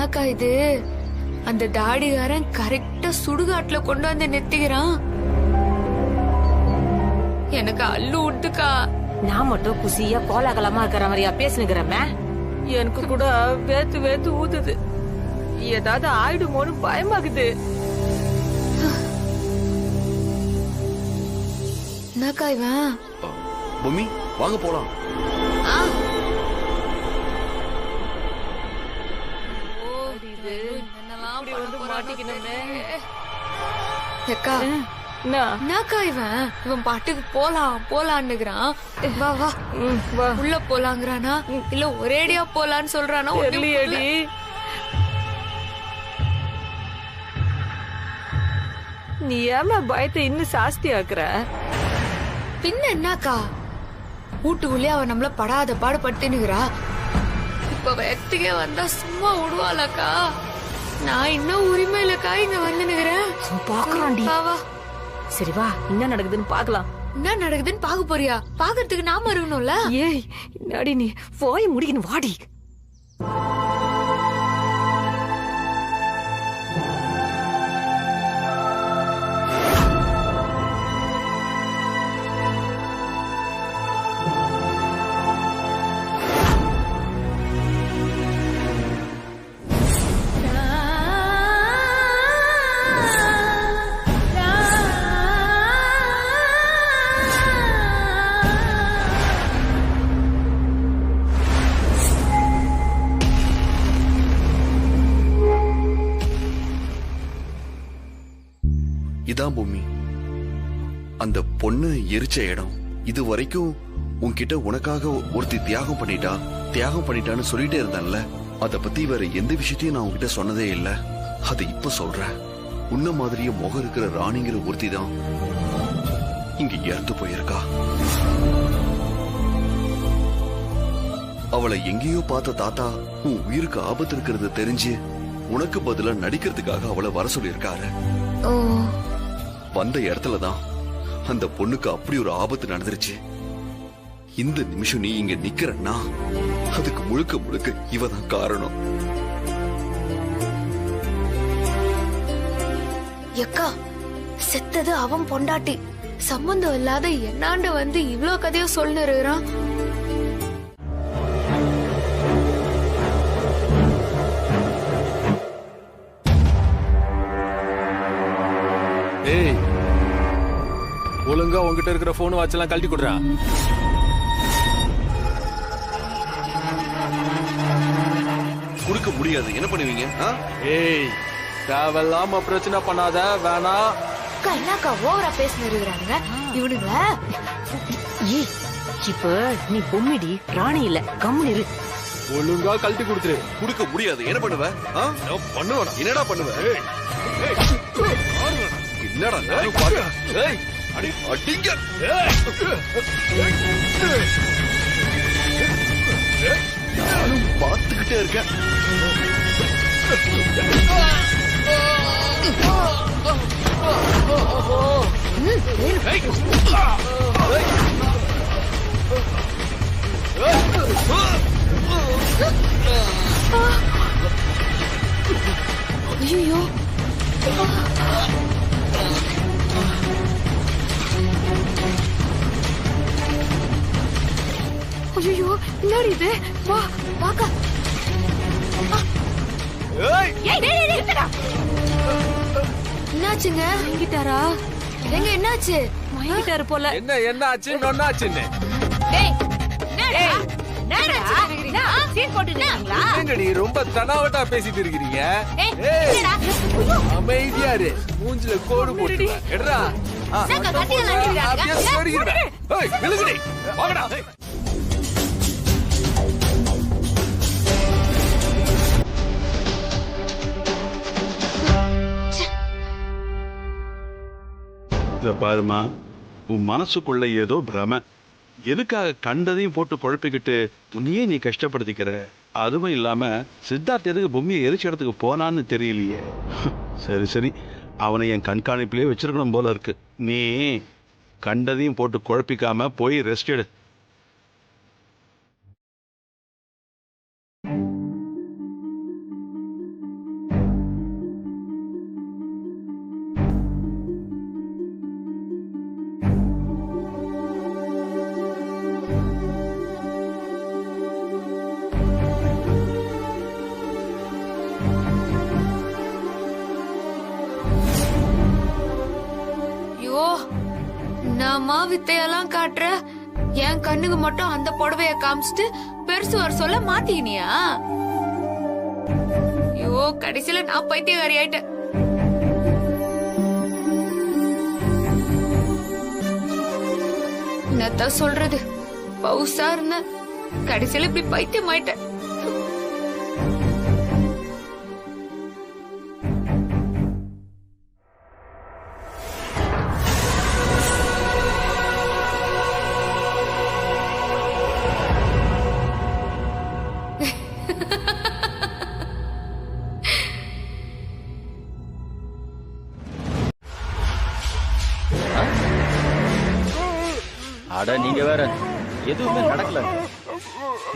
என்னக்கா இது? அந்த தாடிகாரன் கரெக்டா சுடுகாட்டுல கொண்டு வந்து நெத்திக்கிறான். எனக்கு அல்லு விட்டுக்கா. நான் மட்டும் குசியா கோலாகலமா இருக்கிற மாதிரியா பேசுனுக்கிறமே? எனக்கு கூட வேத்து வேத்து ஊத்துது. ஏதாவது ஆயிடுமோன்னு பயமாகுது. என்னக்கா இவன்? பொம்மி வாங்க போலாம். என்னக்கா இவன் பாட்டுக்கு போலான்னுக்குறான். வா வா உள்ள போலாங்கிறானா இல்ல ஒரேடியா போலான்னு சொல்றானா? நீ ஏமா பயத்தை இன்னும் ஜாஸ்தி ஆக்குற? பின்ன என்னக்கா, வீட்டுக்குள்ளே அவன் நம்மள படாத பாடுபட்டுனுக்குறா. இப்ப வயத்துக்கே வந்தா சும்மா விடுவாளக்கா? நான் இன்னும் உரிமையிலக்கா இங்க வந்துனுக்குறேன். பாக்குறான்டி. வா சரி வா, என்ன நடக்குதுன்னு பாக்கலாம். என்ன நடக்குதுன்னு பாக்க போறியா? பாக்குறதுக்கு நாம இருக்கணும்ல. ஏய் நாடி, நீ போய் முடிக்கணும். வாடி. இதான் பூமி, அந்த பொண்ணு எரிச்ச இடம். இது வரைக்கும் உன்கிட்ட உனக்காக ஒருத்தி தியாகம் பண்ணிட்டான்னு சொல்லிட்டே இருந்தான்ல. அத பத்தி வேற எந்த விஷயத்தையும் நான் உன்கிட்ட சொன்னதே இல்ல. அதை இப்ப சொல்றேன். உன்ன மாதிரியே முகம் இருக்கிற ராணிங்கிற ஒருத்தி தான் இங்க இறந்து போயிருக்கா. அவளை எங்கேயோ பார்த்த தாத்தா உன் உயிருக்கு ஆபத்து இருக்கிறது தெரிஞ்சு உனக்கு பதிலா நடிக்கிறதுக்காக அவளை வர சொல்லியிருக்காரு. வந்த இடத்துலதான் அந்த பொண்ணுக்கு அப்படி ஒரு ஆபத்து நடந்துருச்சு. இந்த நிமிஷம் நீ இங்க நிக்கிறன்னா அதுக்கு முழுக்க முழுக்க இவதான் காரணம். எக்கா, செத்தது அவன் பொண்டாட்டி. சம்பந்தம் இல்லாத என்னாண்ட வந்து இவ்ளோ கதையோ சொல்லிட்டு இருக்கிறான். ஏய், ஒழுங்கா உங்ககிட்ட இருக்கிற போன் வாட்ச் எல்லாம் கழட்டி கொடுறா. கொடுக்க முடியாது. என்ன பண்ணுவீங்க? ஏய், தேவையில்லாம பிரச்சனை பண்ணாத. வேணா. என்னக்கா ஓவரா பேசினு இருக்கிறாங்க இவனுங்கள? ஏய், இப்ப நீ பொம்மிடி, ராணி இல்ல. கம்முனு இரு. ஒழுங்கா கழட்டி கொடுத்துரு. கொடுக்க முடியாது. என்ன பண்ணுவ? பண்ணுவா. என்னடா பண்ணுவ? என்னடா நானும் பாக்க அடிங்க. நானும் பார்த்துக்கிட்டே இருக்கேன். ஐயோ, ஐயோ, என்னடி இது? வா வாக்கா. என்னாச்சுங்க? வாங்கிட்டாரா? எங்க என்னாச்சு? வாங்கிட்டாரு போல. என்ன ஆச்சு? நொன்னாச்சுன்னு என்னங்கடி ரொம்ப தனாவட்டா பேசிட்டு இருக்கிறீங்க? அமைதியா இரு. மூஞ்சில கோடு போட்டு எடுறா. விழுகுடி. வாங்கடா. இத பாருமா, உன் மனசுக்குள்ள ஏதோ பிரம. எதுக்காக கண்டதையும் போட்டு குழப்பிக்கிட்டு உன்னையே நீ கஷ்டப்படுத்திக்கிற? அதுவும் இல்லாம சித்தார்த் எதுக்கு பொம்மையை எரிச்ச இடத்துக்கு போனான்னு தெரியலையே. சரி சரி, அவனை என் கண்காணிப்பிலே வச்சிருக்கணும் போல இருக்கு. நீ கண்டதையும் போட்டு குழப்பிக்காம போய் ரெஸ்ட் எடு. என்னம்மா வித்தையெல்லாம் காட்டுற? என் கண்ணுக்கு மட்டும் அந்த புடவைய காமிச்சிட்டு பெருசு வர சொல்ல மாத்தீனியா? ஐயோ, கடைசியில நான் பைத்தியக்காரி ஆயிட்டேன். என்னத்தான் சொல்றது, பவுசா இருந்த கடைசியில இப்படி பைத்தியம் ஆயிட்டேன். அட நீங்க வேற, எதுவுமே நடக்கல.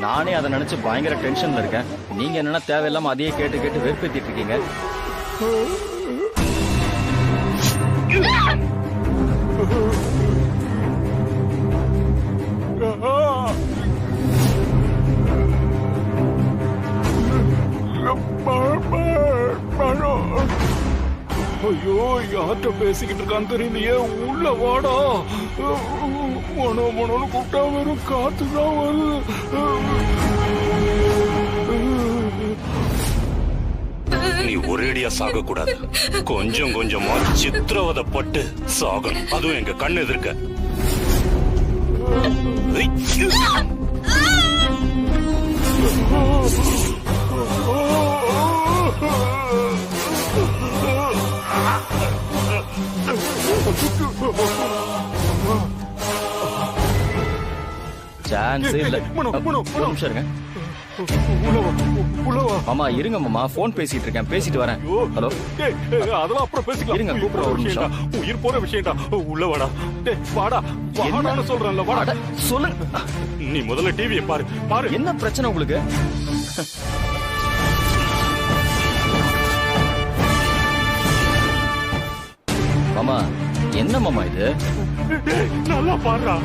நானே அதை நினைச்சு பயங்கர டென்ஷன்ல இருக்கேன். நீங்க என்னன்னா தேவையில்லாம அதையே கேட்டு கேட்டு வெறுப்பேத்திட்டு இருக்கீங்க. ஐயோ, யார்கிட்ட பேசிக்கிட்டு இருக்கான்னு தெரியலையே. உள்ள வாடா. மனோ மனோன்னு கூப்பிட்டா வெறும் காத்துதான் வருது. நீ ஒரேடியா சாக கூடாது. கொஞ்சம் கொஞ்சமா சித்திரவதைப்பட்டு சாகணும். அதுவும் எங்க கண் எதிர்க்க. சான்ஸே இல்ல. ஒரு நிமிஷம் இருங்க மாமா. இருங்க மாமா, போன் பேசிட்டு இருக்கேன், பேசிட்டு வரேன். ஹலோ, அதெல்லாம் அப்புறம் பேசிக்கலாம். இருங்க, கூப்பிடுற ஒரு நிமிஷம். உயிர் போற விஷயம்டா. உள்ள வாடா. வாடா வாடான்னு சொல்றேன்ல. வாடா. சொல்லுங்க. நீ முதல்ல டிவியை பாரு. பாரு. என்ன பிரச்சனை உங்களுக்கு? மாமா, என்ன மாமா இது? நல்லா பாடுறா.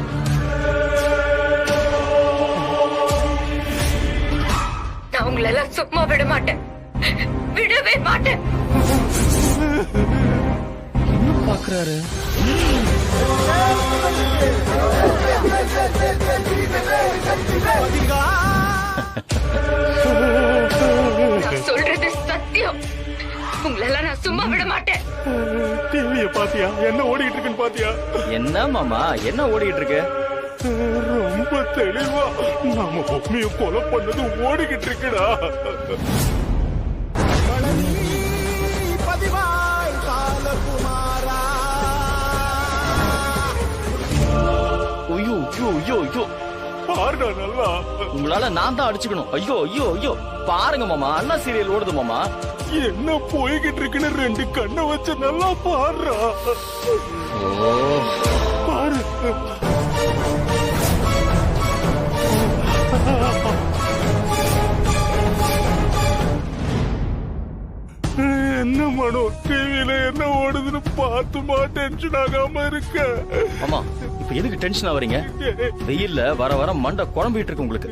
நான் உங்களெல்லாம் சும்மா விட மாட்டேன், விடவே மாட்டேன். என்ன பாக்குறாரு? நான் சொல்றது சத்தியம். உங்களெல்லாம் நான் சும்மா விட மாட்டேன். டிவிய பாத்தியா? என்ன ஓடிட்டு இருக்குன்னு பாத்தியா? என்ன மாமா, என்ன ஓடிட்டு இருக்கு? ரொம்ப தெளிவா நாம பொம்மைய கொலை பண்ணது ஓடிக்கிட்டு இருக்குடா. ஐயோ ஐயோ ஐயோ ஐயோ, பாருடா நல்லா. உங்களால நான் தான் அடிச்சுக்கணும். ஐயோ ஐயோ ஐயோ, பாருங்க மாமா, அண்ணா சீரியல் ஓடுது மாமா. என்ன போய்கிட்டு இருக்குன்னு ரெண்டு கண்ணை வச்சு நல்லா பாருடா. பாரு. என்ன மனோ, டிவியில என்ன ஓடுதுன்னு பார்த்துமா டென்ஷன் ஆகாம இருக்க? மாமா, இப்ப எதுக்கு டென்ஷன் ஆவறீங்க? வெயில்ல வர வர மண்டை குழம்பிட்டு இருக்கு உங்களுக்கு.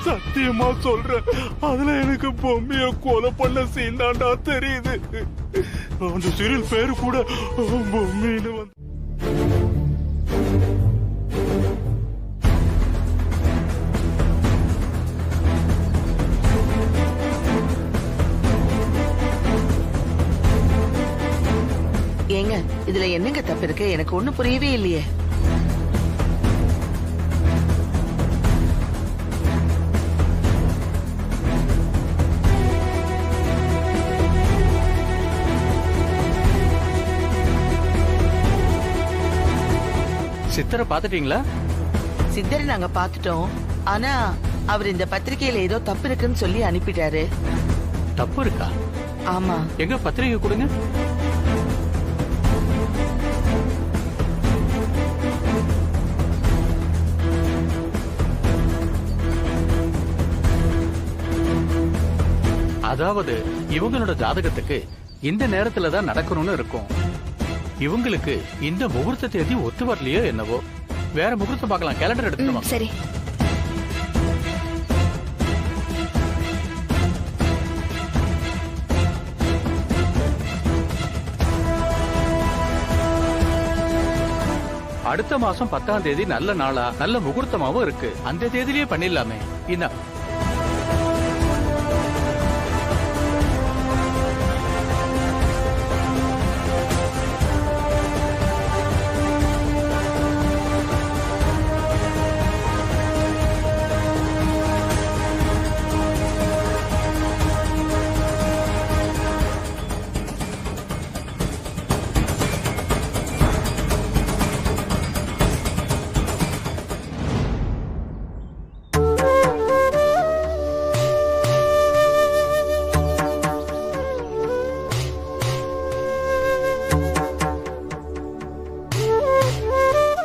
சத்தியமா சொல்றேன், அதுல எனக்கு பொம்மைய கொலை பண்ண சீன் தாண்டா தெரியுது. அந்த சீரியல் பேரு கூட பொம்மைன்னு வந்து. ஏங்க, இதுல என்னங்க தப்பு இருக்கு? எனக்கு ஒண்ணும் புரியவே இல்லையே. சித்தரை பாத்துட்டீங்களா? சித்தரை நாங்க பாத்துட்டோம். ஆனா அவர் இந்த பத்திரிகையில ஏதோ தப்பு இருக்குன்னு சொல்லி அனுப்பிட்டாரு. தப்பு இருக்கா? ஆமா. எங்க பத்திரிகை கொடுங்க. அதாவது இவங்களோட ஜாதகத்துக்கு இந்த நேரத்துல தான் நடக்கணும்னு இருக்கும். இவங்களுக்கு இந்த முகூர்த்த தேதி ஒத்து வரலையோ என்னவோ. வேற முகூர்த்தம் பார்க்கலாம். கேலண்டர் எடுத்துக்கணும். சரி. அடுத்த மாசம் 10ஆம் தேதி நல்ல நாளா நல்ல முகூர்த்தமாவும் இருக்கு. அந்த தேதியிலேயே பண்ணிடலாமே. இந்த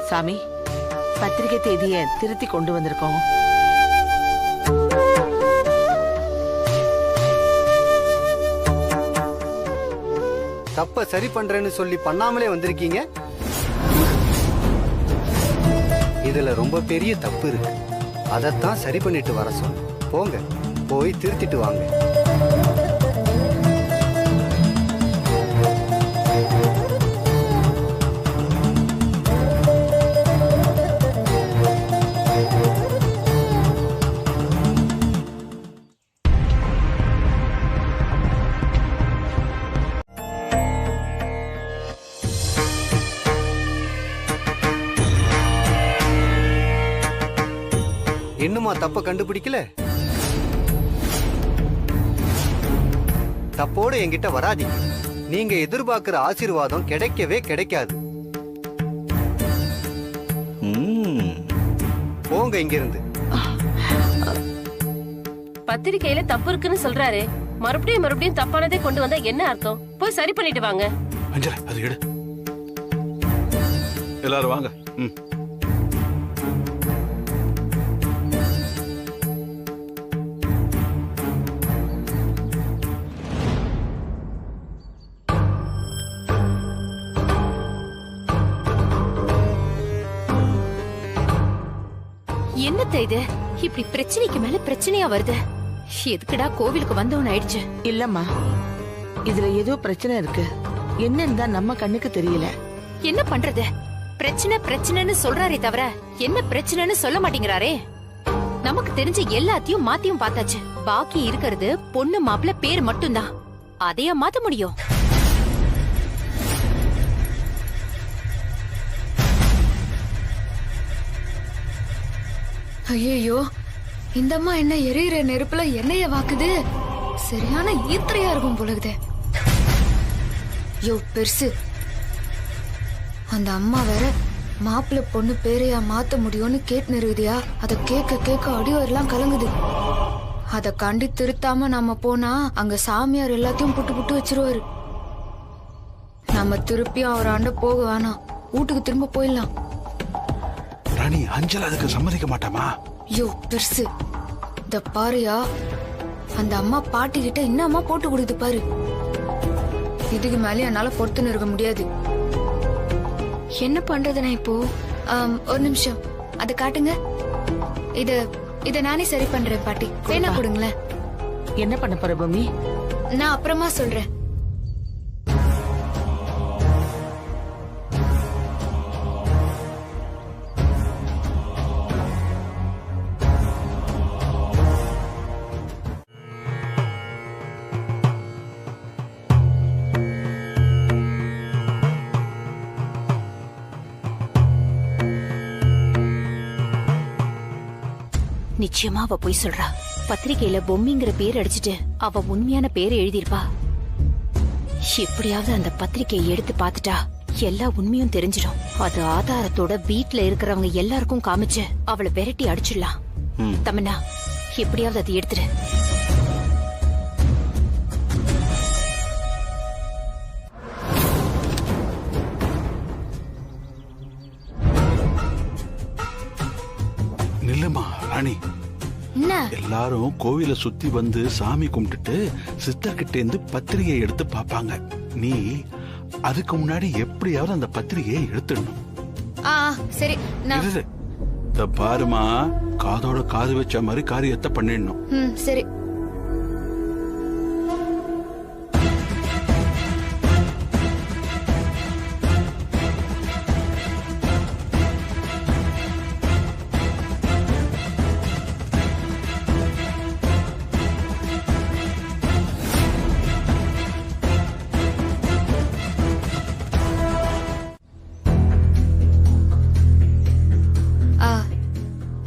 சாமி, பத்திரிகை தேதியை திருத்தி கொண்டு வந்திருக்கோம். தப்ப சரி பண்றேன்னு சொல்லி பண்ணாமலே வந்திருக்கீங்க. இதுல ரொம்ப பெரிய தப்பு இருக்கு. அதைத்தான் சரி பண்ணிட்டு வர சொன்னேன். போங்க, போய் திருத்திட்டு வாங்க. இன்னுமா தப்ப கண்டுபிடிக்கல? தப்போட என்கிட்ட வராதீங்க. நீங்க எதிர்பார்க்கிற ஆசீர்வாதம் கிடைக்கவே கிடைக்காது. போங்க இங்கிருந்து. பத்திரிக்கையில தப்பு இருக்குன்னு சொல்றாரு. மறுபடியும் தப்பானதே கொண்டு வந்தா என்ன அர்த்தம்? போய் சரி பண்ணிட்டு வாங்க. அஞ்சல, அது எடு. எல்லாரும் வாங்க. என்னத்த இது? இப்படி பிரச்சனைக்கு மேல பிரச்சனையா வருது. எதுக்குடா கோவிலுக்கு வந்தவன் ஆயிடுச்சு. இல்லம்மா, இதுல ஏதோ பிரச்சனை இருக்கு. என்னன்னு தான் நம்ம கண்ணுக்கு தெரியல. என்ன பண்றது? பிரச்சனைன்னு சொல்றாரே தவிர என்ன பிரச்சனைன்னு சொல்ல மாட்டேங்கிறாரே. நமக்கு தெரிஞ்ச எல்லாத்தையும் மாத்தியும் பார்த்தாச்சு. பாக்கி இருக்கிறது பொண்ணு மாப்பிள்ள பேர் மட்டும்தான். அதைய மாத்த முடியும்? ஐயோ, இந்த அம்மா என்ன எரியிற நெருப்புல எண்ணெய வாக்குது. சரியான ஈத்திரையா இருக்கும் போலகுதே. யோ பெருசு, அந்த அம்மா வேற மாப்பிள்ள பொண்ணு பேரையா மாத்த முடியும்னு கேட்டு நிறுதியா. அத கேட்க அடிவரெல்லாம் கலங்குது. அத கண்டி திருத்தாம நாம போனா அங்க சாமியார் எல்லாத்தையும் புட்டு வச்சிருவாரு. நம்ம திருப்பியும் அவர் ஆண்ட போக வேணாம், வீட்டுக்கு திரும்ப போயிடலாம். ராணி, அஞ்சல் அதுக்கு சம்மதிக்க மாட்டாமா? யோ பெருசு, இந்த பாருயா, அந்த அம்மா பாட்டி கிட்ட இன்னமா போட்டு கொடுத்து பாரு. இதுக்கு மேலே என்னால பொறுத்துன்னு இருக்க முடியாது. என்ன பண்றதுனா இப்போ? ஒரு நிமிஷம், அத காட்டுங்க. இத நானே சரி பண்றேன் பாட்டி. பேனா கொடுங்களேன். என்ன பண்ண போற பூமி? நான் அப்புறமா சொல்றேன். நிச்சயமா அவ போய் சொல்றா. பத்திரிகையில பொம்மிங்கிற பேர் அடிச்சுட்டு அவ உண்மையான பேரை எழுதிருப்பா. எப்படியாவது அந்த பத்திரிகையை எடுத்து பாத்துட்டா எல்லா உண்மையும் தெரிஞ்சிடும். அது ஆதாரத்தோட வீட்டுல இருக்கிறவங்க எல்லாருக்கும் காமிச்சு அவளை விரட்டி அடிச்சிடலாம். தமன்னா, எப்படியாவது அதை எடுத்துரு. நில்லுமா ராணி. எல்லாரும் கோவில சுத்தி வந்து சாமி கும்பிட்டுட்டு சித்தர்கிட்ட இருந்து பத்திரிகையை எடுத்து பாப்பாங்க. நீ அதுக்கு முன்னாடி எப்படியாவது அந்த பத்திரிகையை எடுத்துடணும். சரி. பாருமா, காதோட காது வச்ச மாதிரி காரியத்தை பண்ணிடணும். சரி.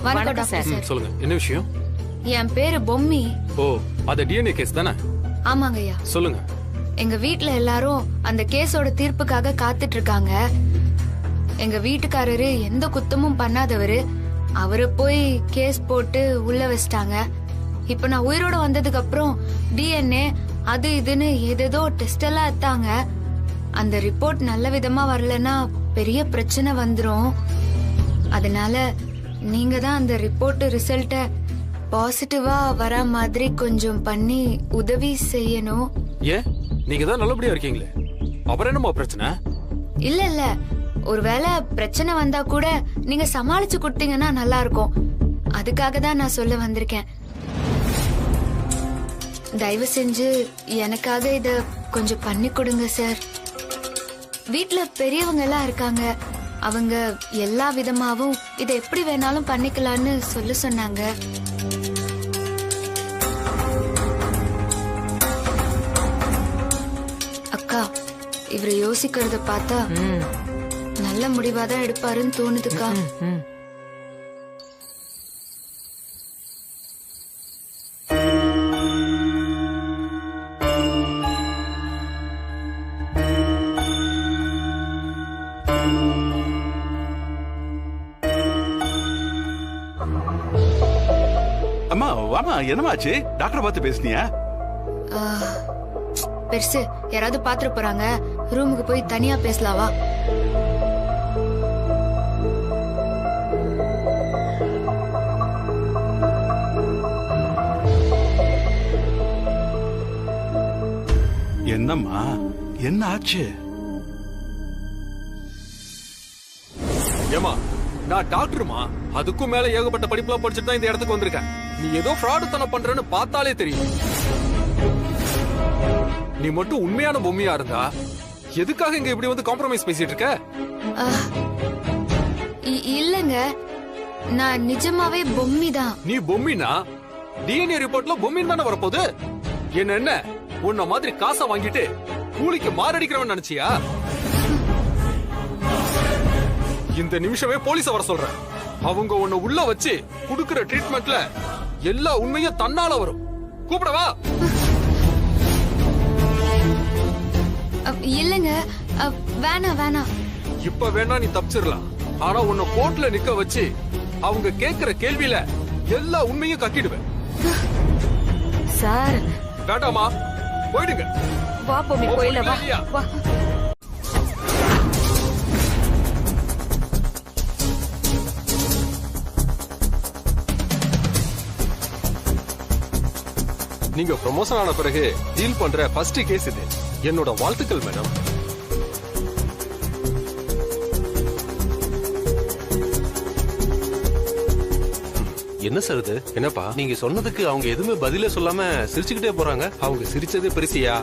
வணக்கம் டாக்டர் சார். சொல்லுங்க, என்ன விஷயம்? என் பேரு பொம்மி. ஓ, அது டிஎன்ஏ கேஸ் தானே? ஆமாங்க ஐயா. சொல்லுங்க. எங்க வீட்ல எல்லாரும் அந்த கேஸோட தீர்ப்புக்காக காத்துட்டு இருக்காங்க. எங்க வீட்டுக்காரரு எந்த குத்தமும் பண்ணாதவரு, அவரை போய் கேஸ் போட்டு உள்ள வச்சிட்டாங்க. இப்ப நான் உயிரோட வந்ததுக்கு அப்புறம் டிஎன்ஏ அது இதுன்னு ஏதேதோ டெஸ்ட் எல்லாம் எடுத்தாங்க. அந்த ரிப்போர்ட் நல்ல விதமா வரலன்னா பெரிய பிரச்சனை வந்துரும். அதனால நீங்க தான் அந்த ரிப்போர்ட் ரிசல்ட்ட பாசிட்டிவா வர மாதிரி கொஞ்சம் பண்ணி உதவி செய்யணும். ஏன், நீங்க தான் நல்லபடியா இருக்கீங்களே, அப்புறம் என்னமா பிரச்சனை? இல்ல இல்ல, ஒருவேளை பிரச்சனை வந்தா கூட நீங்க சமாளிச்சு கொடுத்தீங்கன்னா நல்லா இருக்கும். அதுக்காக தான் நான் சொல்ல வந்திருக்கேன். தயவு செஞ்சு எனக்காக இத கொஞ்சம் பண்ணி கொடுங்க சார். வீட்ல பெரியவங்க எல்லாம் இருக்காங்க. அவங்க எல்லா விதமாவும் இத எப்படி வேணாலும் பண்ணிக்கலாம்னு சொல்ல சொன்னாங்க. அக்கா, இவரை யோசிக்கிறத பார்த்தா நல்ல முடிவாதான் எடுப்பாருன்னு தோணுதுக்கா. அம்மா வாமா, என்னமாச்சு? டாக்டர் பார்த்து பேசுனியா? பெருசு, யாராவது பாத்துட்டு போறாங்க. ரூமுக்கு போய் தனியா பேசலாவா? என்னம்மா, என்ன ஆச்சு? ஏமா, நான் டாக்டருமா, அதுக்கும் மேல ஏகப்பட்ட படிப்புலாம் படிச்சுட்டு தான் இந்த இடத்துக்கு வந்திருக்கேன். நீ ஏதோ ஃப்ராடுத்தனம் பண்றன்னு பார்த்தாலே தெரியும். நீ மட்டும் உண்மையான பொம்மையா இருந்தா எதுக்காக இங்க இப்படி வந்து காம்ப்ரமைஸ் பேசிட்டு இருக்க? இல்லங்க, நான் நிஜமாவே பொம்மி தான். நீ பொம்மினா டிஎன்ஏ ரிப்போர்ட்ல பொம்மின்னு தானே வரப்போகுது. என்ன உன்ன மாதிரி காசை வாங்கிட்டு கூலிக்கு மாரடிக்கிறவன் நினைச்சியா? இந்த நிமிஷமே போலீஸ வர சொல்றேன். அவங்க உன்னை உள்ள வச்சு குடுக்கிற ட்ரீட்மெண்ட்ல எல்லா உண்மையும் தன்னால வரும். கூப்பிடவா? இல்லங்க, வேணாம். இப்ப வேணா நீ தப்பிச்சிடலாம். ஆனா உன்னை கோர்ட்ல நிக்க வச்சு அவங்க கேக்குற கேள்வியில எல்லா உண்மையும் கக்கிடுவேன். சார் வேண்டாமா, போயிடுங்க. வா பொம்மி, போயிடலாம் வா. நீங்க ப்ரமோஷன் ஆன பிறகு டீல் பண்ற ஃபர்ஸ்ட் கேஸ் இது. என்னோட வாழ்த்துக்கள் மேடம். என்ன சார் இது? என்னப்பா, நீங்க சொன்னதுக்கு அவங்க எதுவுமே பதிலே சொல்லாம சிரிச்சுக்கிட்டே போறாங்க. அவங்க சிரிச்சதே பெருசியா?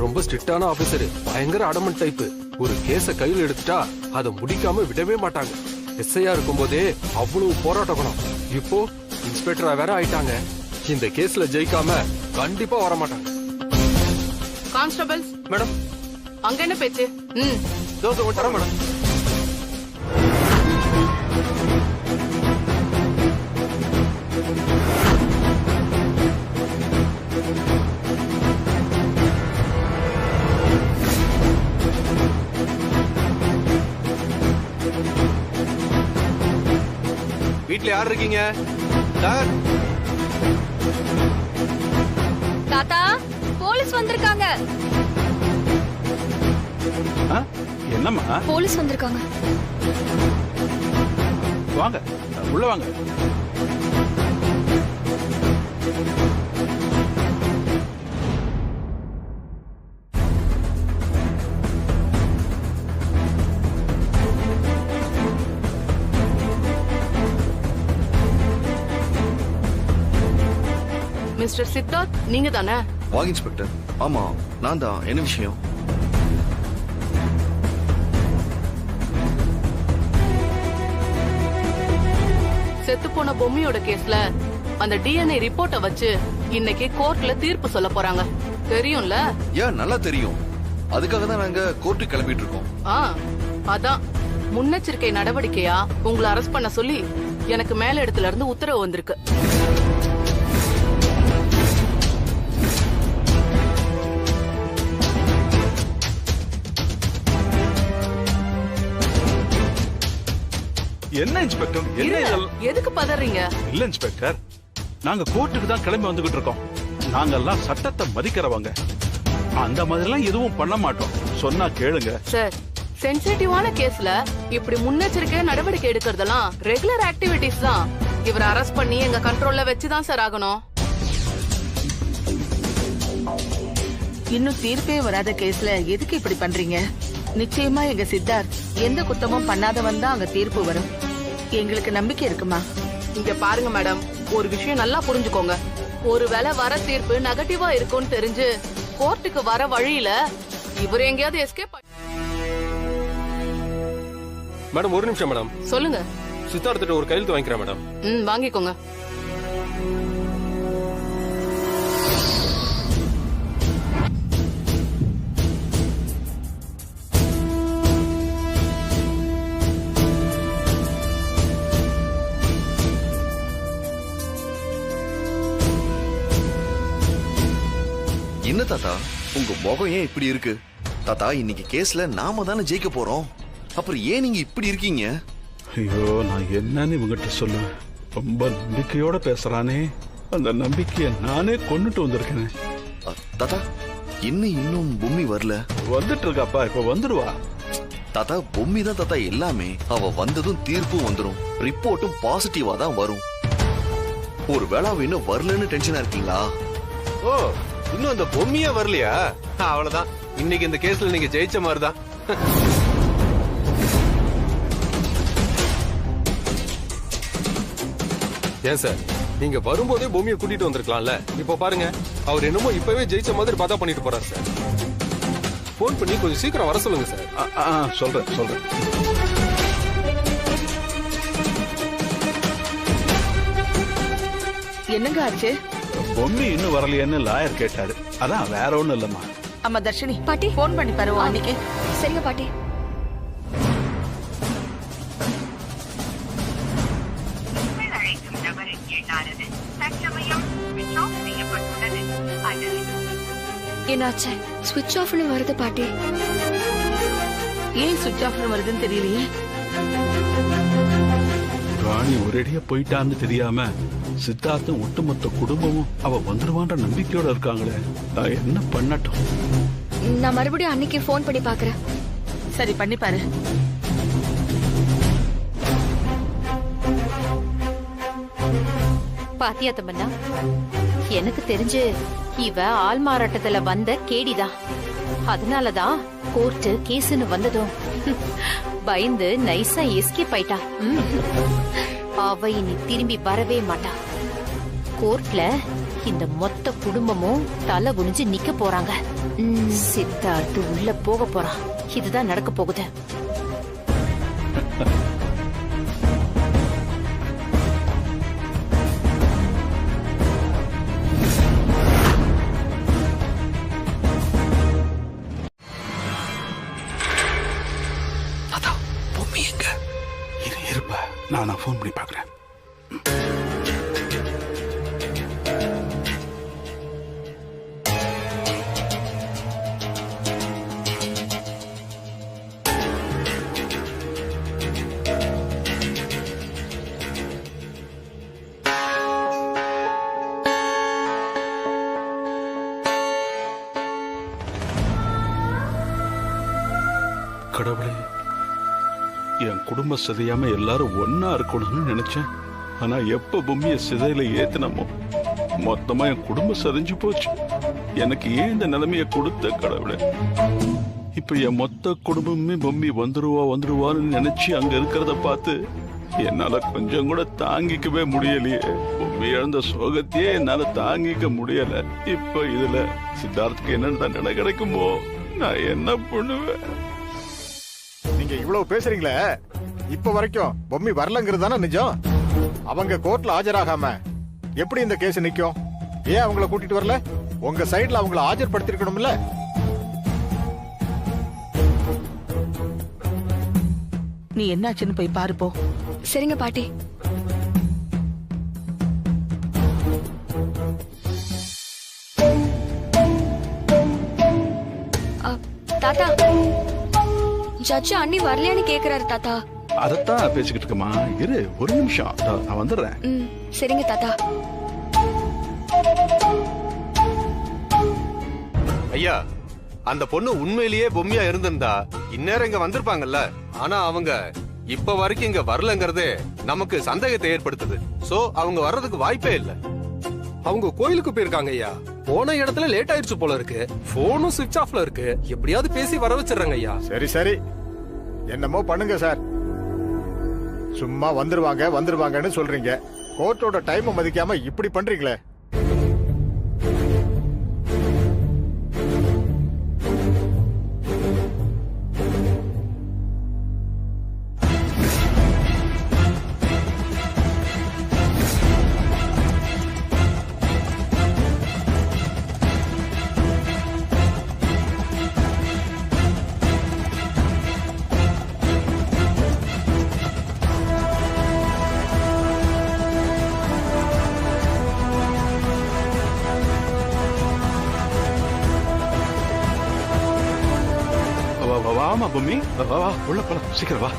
ரொம்ப ஸ்ட்ரிக்டான ஆபீசர், பயங்கர அடமன் டைப். ஒரு கேஸ கையில் எடுத்துட்டா அதை முடிக்காம விடவே மாட்டாங்க. எஸ்ஐயா இருக்கும் போதே அவ்வளவு போராட்ட குணம். இப்போ இன்ஸ்பெக்டரா வேற ஆயிட்டாங்க. இந்த கேஸ்ல ஜெயிக்காம கண்டிப்பா வர மாட்டாங்க. கான்ஸ்டபிள்ஸ் மேடம், அங்க என்ன பேச்சு? தர மேடம். வீட்ல யார் இருக்கீங்க? சார், தாத்தா, போலீஸ் வந்திருக்காங்க. என்னம்மா? போலீஸ் வந்திருக்காங்க. வாங்க, உள்ள வாங்க. மிஸ்டர் சித்தார்த், நீங்க தானே? வாங்க இன்ஸ்பெக்டர். ஆமா, நான் தான். என்ன விஷயம்? செத்து போன பொம்மியோட கேஸ்ல அந்த டிஎன்ஏ ரிப்போர்ட்ட வச்சு இன்னைக்கு கோர்ட்ல தீர்ப்பு சொல்ல போறாங்க. தெரியும்ல? ஏன், நல்லா தெரியும். அதுக்காக தான் நாங்க கோர்ட்டுக்கு கிளம்பிட்டு இருக்கோம். அதான் முன்னெச்சரிக்கை நடவடிக்கையா உங்களை அரெஸ்ட் பண்ண சொல்லி எனக்கு மேல இடத்துல இருந்து உத்தரவு வந்திருக்கு. என்ன இன்ஸ்பெக்டர், என்ன இதெல்லாம்? எதுக்கு பதறீங்க? இல்ல இன்ஸ்பெக்டர், நாங்க கோர்ட்டுக்கு தான் கிளம்பி வந்துகிட்டு இருக்கோம். நாங்கெல்லாம் சட்டத்தை மதிக்கிறவங்க. அந்த மாதிரிலாம் எதுவும் பண்ண மாட்டோம். சொன்னா கேளுங்க சார். சென்சிட்டிவான கேஸ்ல இப்படி முன்னெச்சரிக்கை நடவடிக்கை எடுக்கிறதெல்லாம் ரெகுலர் ஆக்டிவிட்டிஸ் தான். இவரை அரெஸ்ட் பண்ணி எங்க கண்ட்ரோல்ல வச்சுதான் சார் ஆகணும். இன்னும் தீர்ப்பே வராத கேஸ்ல எதுக்கு இப்படி பண்றீங்க? நிச்சயமா எங்க சித்தார்த் எந்த குத்தமும் பண்ணாதவன் தான் அங்க தீர்ப்பு வரும். எங்களுக்கு நம்பிக்கை இருக்குமா? இங்க பாருங்க மேடம், ஒரு விஷயம் நல்லா புரிஞ்சுக்கோங்க. ஒருவேளை வர தீர்ப்பு நெகட்டிவா இருக்கும்னு தெரிஞ்சு கோர்ட்டுக்கு வர வழியில இவர் எங்கேயாவது எஸ்கேப். மேடம் ஒரு நிமிஷம் மேடம். சொல்லுங்க. சித்தார்த்திட்ட ஒரு கையெழுத்து வாங்கிக்கிறேன் மேடம். வாங்கிக்கோங்க. என்ன தாத்தா, உங்க முகம் ஏன் இப்படி இருக்கு? தாத்தா, இன்னைக்கு கேஸ்ல நாம தானே ஜெயிக்க போறோம். அப்புறம் ஏன் நீங்க இப்படி இருக்கீங்க? ஐயோ, நான் என்னன்னு இவங்கிட்ட சொல்லுவேன். ரொம்ப நம்பிக்கையோட பேசுறானே. அந்த நம்பிக்கையை நானே கொண்டுட்டு வந்திருக்கேன். தாத்தா, இன்னும் பொம்மி வரல. வந்துட்டு இருக்காப்பா, இப்ப வந்துடுவா. தாத்தா, பொம்மி தான் தாத்தா எல்லாமே. அவ வந்ததும் தீர்ப்பும் வந்துடும், ரிப்போர்ட்டும் பாசிட்டிவா தான் வரும். ஒருவேளை அவ இன்னும் வரலன்னு டென்ஷனா இருக்கீங்களா? ஓ, இன்னும் அந்த பொம்மியே வரலையா? அவ்வளவுதான், இன்னைக்கு இந்த கேஸ்ல நீங்க ஜெயிச்ச மாதிரிதான். ஏன் சார், நீங்க வரும்போதே பொம்மியை கூட்டிட்டு வந்திருக்கலாம்ல. இப்ப பாருங்க, அவர் என்னமோ இப்பவே ஜெயிச்ச மாதிரி பார்த்தா பண்ணிட்டு போறாரு சார். போன் பண்ணி கொஞ்சம் சீக்கிரம் வர சொல்லுங்க சார். சொல்றேன். என்னங்க ஆச்சு? பொம்மி இன்னும் வரலையேன்னு லாயர் கேட்டாரு. அதான், வேற ஒண்ணும் இல்லம்மா. அம்மா தர்ஷினி, பாட்டி போன் பண்ணி பாருவா அன்னைக்கு. சரிங்க பாட்டி. என்னாச்சு? ஸ்விட்ச் ஆஃப்னு வருது பாட்டி. ஏன் ஸ்விட்ச் ஆஃப்னு வருதுன்னு தெரியலையே. ராணி ஒரேடியா போயிட்டான்னு தெரியாம சித்தார்த்தும் ஒட்டுமொத்த குடும்பமும் அவ வந்துருவான்ற நம்பிக்கையோட இருக்காங்களே. நான் என்ன பண்ணட்டும்? நான் மறுபடியும் அன்னைக்கு போன் பண்ணி பாக்குறேன். சரி, பண்ணி பாரு. பாத்தியா தம்பண்ணா, எனக்கு தெரிஞ்சு இவ ஆள் மாறாட்டத்துல வந்த கேடிதான். அதனாலதான் கோர்ட்டு கேஸ்னு வந்ததும் பயந்து நைஸா எஸ்கேப் ஆயிட்டா. அவ இனி திரும்பி வரவே மாட்டா. கோர்ட்ல இந்த மொத்த குடும்பமும் தலை குனிஞ்சு நிக்க போறாங்க. சித்தார்த்து உள்ள போக போறான். இதுதான் நடக்க போகுது. தாத்தா, பொம்மி எங்க? இருப்பா, நான் போன் பண்ணி பாக்குறேன். கடவுளே, என் குடும்ப சிதையாம எல்லாரும் ஒன்னா இருக்கணும்னு நினைச்சேன். ஆனா எப்ப பொம்மிய சிதையில ஏத்தினமோ மொத்தமா என் குடும்பம் சரிஞ்சு போச்சு. எனக்கு ஏன் இந்த நிலைமைய கொடுத்த கடவுளே? இப்ப என் மொத்த குடும்பமே பொம்மி வந்துருவான்னு நினைச்சு அங்க இருக்கிறத பார்த்து என்னால கொஞ்சம் கூட தாங்கிக்கவே முடியலையே. பொம்மி இழந்த சோகத்தையே என்னால தாங்கிக்க முடியல. இப்ப இதுல சித்தார்த்துக்கு என்ன தண்டனை கிடைக்குமோ? நான் என்ன பண்ணுவேன்? நீங்க இவ்வளவு பேசுறீங்களே, இப்ப வரைக்கும் பொம்மி வரலங்கிறது தானே நிஜம். அவங்க கோர்ட்ல ஆஜராகாம எப்படி இந்த கேஸ் நிக்கும்? ஏன் அவங்கள கூட்டிட்டு வரல? உங்க சைடுல அவங்கள ஆஜர்படுத்திருக்கணும்ல. நீ என்னாச்சுன்னு போய் பாரு போ. சரிங்க பாட்டி. தாத்தா, ஜட்ஜ் அண்ணி வரலையான்னு கேக்குறாரு தாத்தா. அதத்தான் பேசிக்கிட்டு இருக்கமா, இரு ஒரு நிமிஷம், நான் வந்துடுறேன். சரிங்க தாத்தா. ஐயா, அந்த பொண்ணு உண்மையிலேயே பொம்மையா இருந்திருந்தா இந்நேரம் இங்க வந்திருப்பாங்கல்ல. ஆனா அவங்க இப்ப வரைக்கும் இங்க வரலங்கிறதே நமக்கு சந்தேகத்தை ஏற்படுத்துது. சோ அவங்க வர்றதுக்கு வாய்ப்பே இல்ல. அவங்க கோயிலுக்கு போயிருக்காங்க ஐயா. போன இடத்துல லேட் ஆயிடுச்சு போல இருக்கு. போனும் சுவிட்ச் ஆஃப்ல இருக்கு. எப்படியாவது பேசி வர வச்சிடறாங்க ஐயா. சரி சரி, என்னமோ பண்ணுங்க சார். சும்மா வந்துருவாங்கன்னு சொல்றீங்க. கோர்ட்டோட டைம் மதிக்காம இப்படி பண்றீங்களே. வாமா பொம்மி, வா வா, உள்ள போலாம், சீக்கிரம் வா.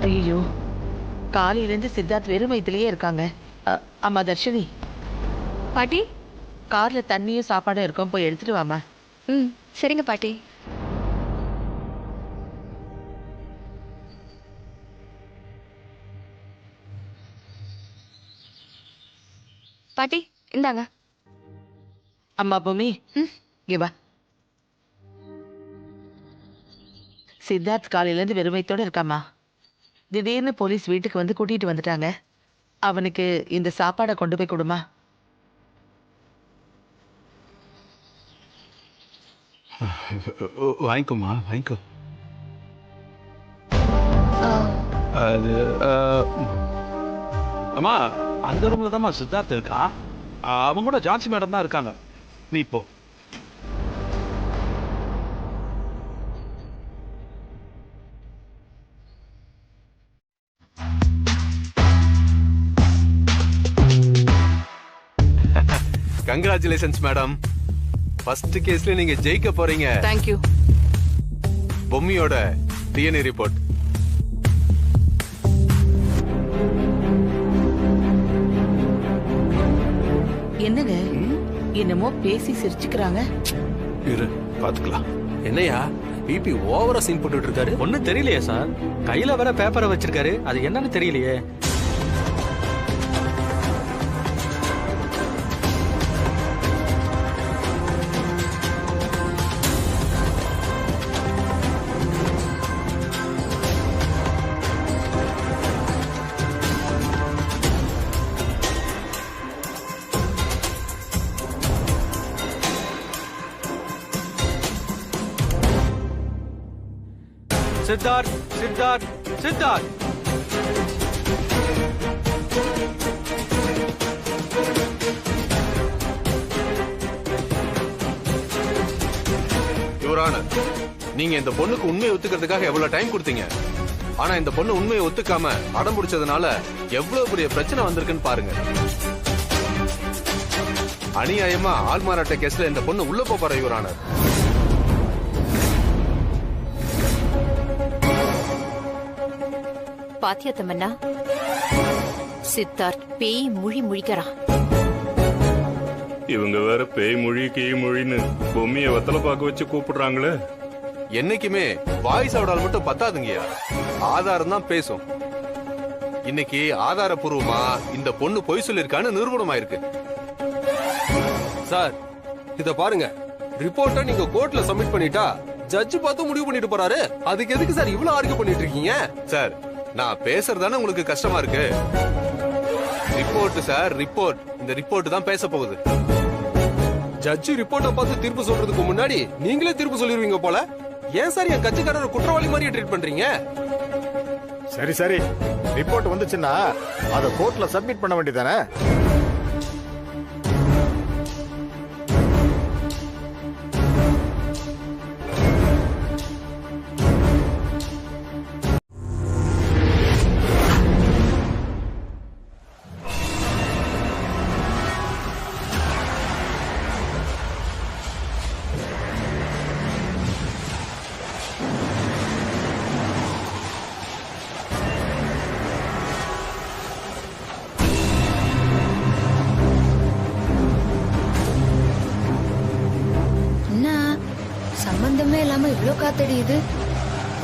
ஐயோ, காலையில இருந்து சித்தார்த் வெறும் வயிற்றுலயே இருக்காங்க. அம்மா தர்ஷினி, பாட்டி கார்ல தண்ணியும் சாப்பாடும் இருக்கும், போய் எடுத்துட்டு வாமா. சரிங்க பாட்டி. பாட்டி இந்தாங்க. அம்மா பூமி, இங்க வா. சித்தார்த் காலையில இருந்து வெறும் வயித்தோட இருக்காமா. திடீர்னு போலீஸ் வீட்டுக்கு வந்து கூட்டிட்டு வந்துட்டாங்க. அவனுக்கு இந்த சாப்பாடை கொண்டு போய் கொடுமா. வாங்கிக்கோமா, வாங்கிக்கோ. அது அம்மா, அந்த ரூம்ல தான் சித்தார்த் இருக்கான். அவங்க கூட ஜான்சி மேடம் தான் இருக்காங்க. நீ போ. Congratulations madam. ஃபர்ஸ்ட் கேஸ்ல நீங்க ஜெயிக்க போறீங்க. Thank you. பொம்மியோட டிஎன்ஏ ரிப்போர்ட். என்னங்க என்னமோ பேசி சிரிச்சுக்கிறாங்க. இரு பாத்துக்கலாம். என்னையா பிபி ஓவரா சீன் போட்டுட்டு இருக்காரு? ஒன்னும் தெரியலையே சார். கையில வர பேப்பரை வச்சிருக்காரு, அது என்னன்னு தெரியலையே. சித்தார்த், சித்தார்த், சித்தார்த். யுவர் ஆனர், நீங்க இந்த பொண்ணுக்கு உண்மையை ஒத்துக்கிறதுக்காக எவ்வளவு டைம் கொடுத்தீங்க. ஆனா இந்த பொண்ணு உண்மையை ஒத்துக்காம அடம் பிடிச்சதுனால எவ்வளவு பெரிய பிரச்சனை வந்திருக்குன்னு பாருங்க. அநியாயமா ஆள்மாறாட்ட கேஸ்ல இந்த பொண்ணு உள்ள போற யுவர் ஆனர். பாத்தியா தமன்னா, சித்தார்த் பேய் மொழி முழிக்கிறான். இவங்க வேற பேய் மொழி கேய் மொழின்னு பொம்மைய வெத்தலை பார்க்க வச்சு கூப்பிடுறாங்களே. என்னைக்குமே வாய் சாவடால் மட்டும் பத்தாதுங்கய்யா, ஆதாரம் தான் பேசும். இன்னைக்கு ஆதாரபூர்வமா இந்த பொண்ணு பொய் சொல்லிருக்கான்னு நிரூபணமாயிருக்கு. சார் இத பாருங்க, ரிப்போர்ட்டை நீங்க கோர்ட்ல சப்மிட் பண்ணிட்டா ஜட்ஜ் பார்த்து முடிவு பண்ணிட்டு போறாரு. அதுக்கு எதுக்கு சார் இவ்வளவு ஆர்கியூ பண்ணிட்டு இருக்கீங்க? சார், நான் பேசுறதானே உங்களுக்கு கஷ்டமா இருக்கு. Report sir, report. இந்த ரிப்போர்ட் தான் பேச போகுது. ஜட்ஜ் ரிப்போர்ட்டை பார்த்து தீர்ப்பு சொல்றதுக்கு முன்னாடி நீங்களே தீர்ப்பு சொல்லிருவீங்க போல. ஏன் சார் என் கட்சிக்காரர் குற்றவாளி மாதிரியே ட்ரீட் பண்றீங்க? சரி சரி, ரிப்போர்ட் வந்துச்சுன்னா அதை கோர்ட்ல சப்மிட் பண்ண வேண்டியதானே? சம்பந்தமே இல்லாம இவ்ளோ காத்தடியுது.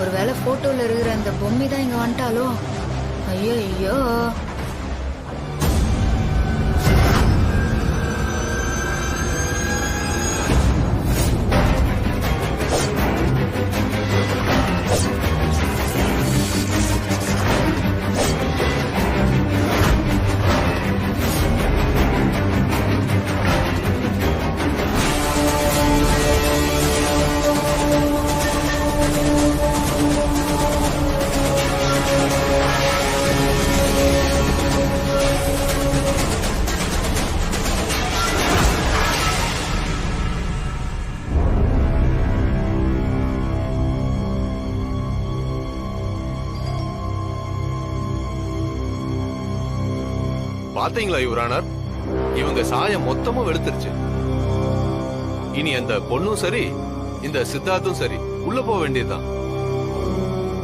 ஒருவேளை போட்டோல இருக்கிற அந்த பொம்மை தான் இங்க வந்துட்டாலோ? ஐயோ ஐயோ. பாத்தீங்களா யுவரானர், இவங்க சாயம் மொத்தமும் வெளுத்துருச்சு. இனி அந்த பொண்ணும் சரி இந்த சித்தார்த்தும் சரி உள்ள போக வேண்டியதுதான்.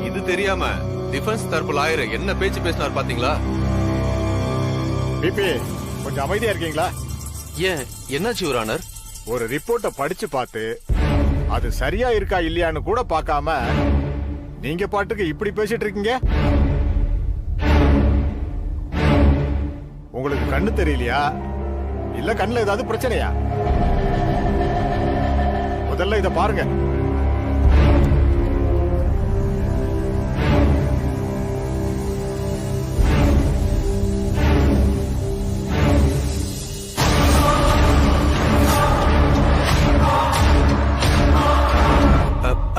இது தெரியாம டிஃபென்ஸ் தரப்பு லாயர் என்ன பேச்சு பேசினார் பாத்தீங்களா? பிபி, கொஞ்சம் அமைதியா இருக்கீங்களா? ஏன், என்னாச்சு யுவரானர்? ஒரு ரிப்போர்ட்ட படிச்சு பார்த்து அது சரியா இருக்கா இல்லையான்னு கூட பார்க்காம நீங்க பாட்டுக்கு இப்படி பேசிட்டு இருக்கீங்க. உங்களுக்கு கண்ணு தெரியலையா இல்ல கண்ணுல ஏதாவது பிரச்சனையா? முதல்ல இத பாருங்க.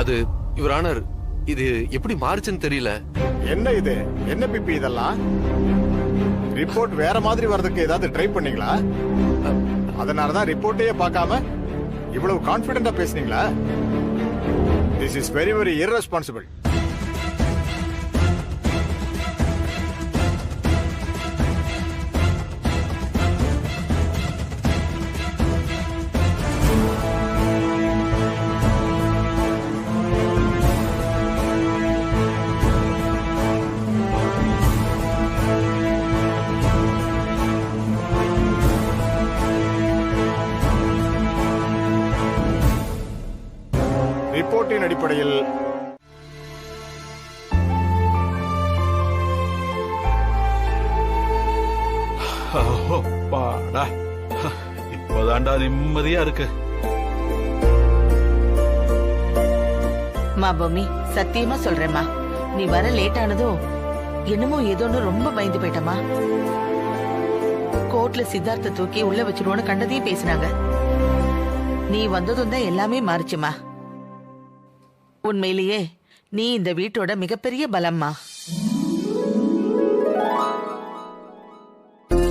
அது யுவரானர், இது எப்படி மாறுச்சுன்னு தெரியல. என்ன இது? என்ன பிபி இதெல்லாம்? ரிப்போர்ட் வேற மாதிரி வர்றதுக்கு ஏதாவது ட்ரை பண்ணீங்களா? அதனாலதான் ரிப்போர்ட்டையே பார்க்காம இவ்வளவு கான்பிடென்டா பேசுனீங்களா? This is very very irresponsible. ரிப்போர்ட்டின் அடிப்படையில் இப்போதாண்டா நிம்மதியா இருக்கு. மா பொம்மி, சத்தியமா சொல்றேம்மா, நீ வர லேட் ஆனதும் என்னமோ ஏதோன்னு ரொம்ப பயந்து போயிட்டமா. கோர்ட்ல சித்தார்த்த தூக்கி உள்ள வச்சிருவோன்னு கண்டதையும் பேசினாங்க. நீ வந்ததும் தான் எல்லாமே மாறுச்சுமா. உண்மையிலேயே நீ இந்த வீட்டோட மிகப்பெரிய பலம்மா.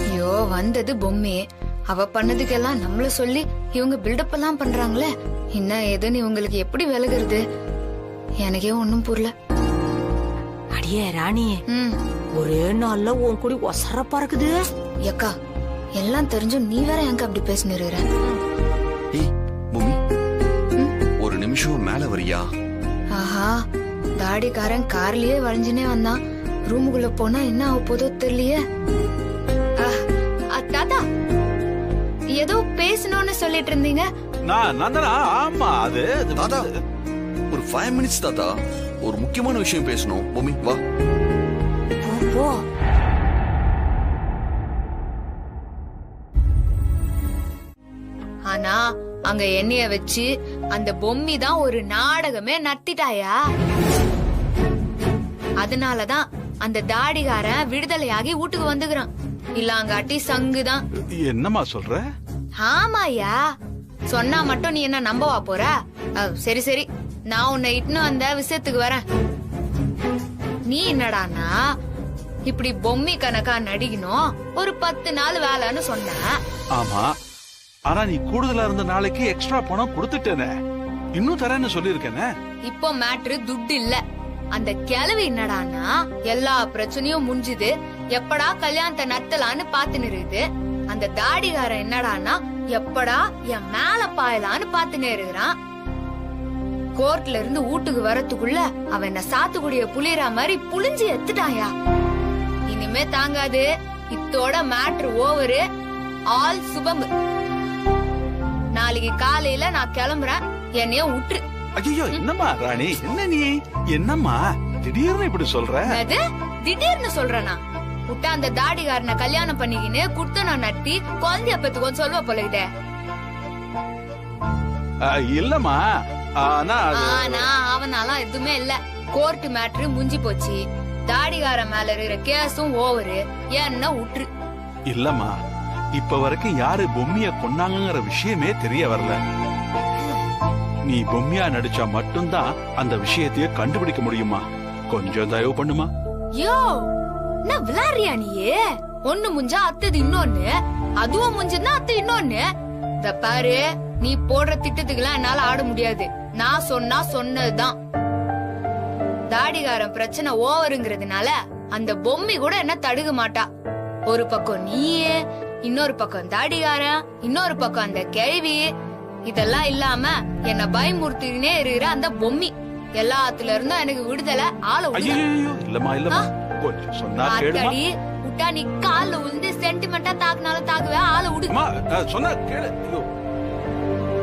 ஐயோ, வந்தது பொம்மை. அவ பண்ணதுக்கெல்லாம் நம்மள சொல்லி இவங்க பில்டப் எல்லாம் பண்றாங்களே. என்ன ஏதுன்னு இவங்களுக்கு எப்படி விலகுறது? எனக்கே ஒண்ணும் புரியல. அடியே ராணி, ஒரே நாள்ல உன் கூடி ஒசரப்பா இருக்குது. ஏக்கா, எல்லாம் தெரிஞ்சும் நீ வேற எங்க அப்படி பேசினிருக்கிற? ஏய் பூமி, ஒரு நிமிஷம் மேல வரியா? ஆஹா, தாடிக்காரன் கார்லயே வளைஞ்சுனே வந்தான். ரூமுக்குள்ள போனா என்ன ஆக போதோ தெரியலையே. தாத்தா, ஏதோ பேசணும்னு சொல்லிட்டு இருந்தீங்க. ஆமா, அது தாத்தா ஒரு 5 minutes தாத்தா, ஒரு முக்கியமான விஷயம் பேசணும். பூமி வா. போ. ஆனா அங்க எண்ணெய வச்சு அந்த பொம்மி தான் ஒரு நாடகமே நடத்திட்டாயா. அதனாலதான் அந்த தாடிகாரன் விடுதலையாகி வீட்டுக்கு வந்துக்கிறான். இல்ல அங்காட்டி சங்குதான். என்னமா சொல்ற? ஆமாயா, சொன்னா மட்டும் நீ என்ன நம்பவா போற? சரி சரி, நான் உன்னை இட்டுன்னு வந்த விஷயத்துக்கு வரேன். நீ என்னடானா இப்படி பொம்மி கணக்கா நடிக்கணும், ஒரு 10 நாள் வேலைன்னு சொன்ன. ஆமா, ஆனா நீ கூடுதலா இருந்த நாளைக்கு எக்ஸ்ட்ரா பணம் கொடுத்துட்டேனே, இன்னும் தரேன்னு சொல்லிருக்கேனே. இப்போ மேட்ரு துட்டு இல்ல. அந்த கிழவி என்னடானா எல்லா பிரச்சனையும் முடிஞ்சுது, எப்படா கல்யாணத்தை நத்தலான்னு பாத்துன்னு இருக்குது. அந்த தாடிகாரன் என்னடானா எப்படா என் மேல பாயலான்னு பாத்துனே இருக்கிறான். கோர்ட்ல இருந்து வீட்டுக்கு வரத்துக்குள்ள அவன் என்ன சாத்துக்குடிய புளியற மாதிரி புளிஞ்சு எத்துட்டாயா. இனிமே தாங்காது, இத்தோட மேட்ரு ஓவரு. ஆல் சுபம். நாளைக்கு காலையில நான் கிளம்புறேன், என்னைய விட்டுரு. ஐயோ, என்னம்மா ராணி, என்ன நீ என்னம்மா திடீர்னு இப்படி சொல்ற? திடீர்னு சொல்றனா? விட்டா அந்த தாடிகாரனை கல்யாணம் பண்ணிக்கின்னு குடுத்தன நட்டி குழந்தைய பெத்துக்கோன்னு சொல்லுவ போல இதே. இல்லம்மா, அவனாலாம் எதுவுமே இல்ல. கோர்ட் மேட்ரு முடிஞ்சு போச்சு, தாடிகார மேல இருக்கிற கேஸும் ஓவரு, என்ன விட்டுரு. இல்லம்மா, இப்ப வரைக்கும் யாரு பொம்மிய கொன்னாங்கிற விஷயமே தெரிய வரல. நீ பொம்மியா நடிச்சா மட்டும்தான் அந்த விஷயத்தையே கண்டுபிடிக்க முடியுமா? கொஞ்சம் தயவு பண்ணுமா. யோ, என்ன விளையாடுறியா நீயே? ஒண்ணு முஞ்சா அத்தது இன்னொன்னு, அதுவும் முஞ்சுன்னா அத்த இன்னொன்னு. இத பாரு, நீ போடுற திட்டத்துக்குலாம் என்னால ஆட முடியாது. நான் சொன்னா சொன்னதுதான். தாடிகாரன் பிரச்சனை ஓவருங்கிறதுனால அந்த பொம்மி கூட என்ன தடுக்க மாட்டா. ஒரு பக்கம் நீயே, இன்னொரு பக்கம் தாடிகாரன், இன்னொரு பக்கம் அந்த கேள்வி. இதெல்லாம் இல்லாம என்ன பயமுறுத்தினே இருக்கிற அந்த பொம்மி. எல்லாத்துல இருந்தும் எனக்கு விடுதலை. ஆள இல்லம்மா, இல்லம்மா, கொஞ்சம் சொன்னா கேளுமா. விட்டா நீ கால்ல விழுந்து சென்டிமெண்டா தாக்குனாலும் தாக்குவே, ஆள விடு. சொன்னா கேளு.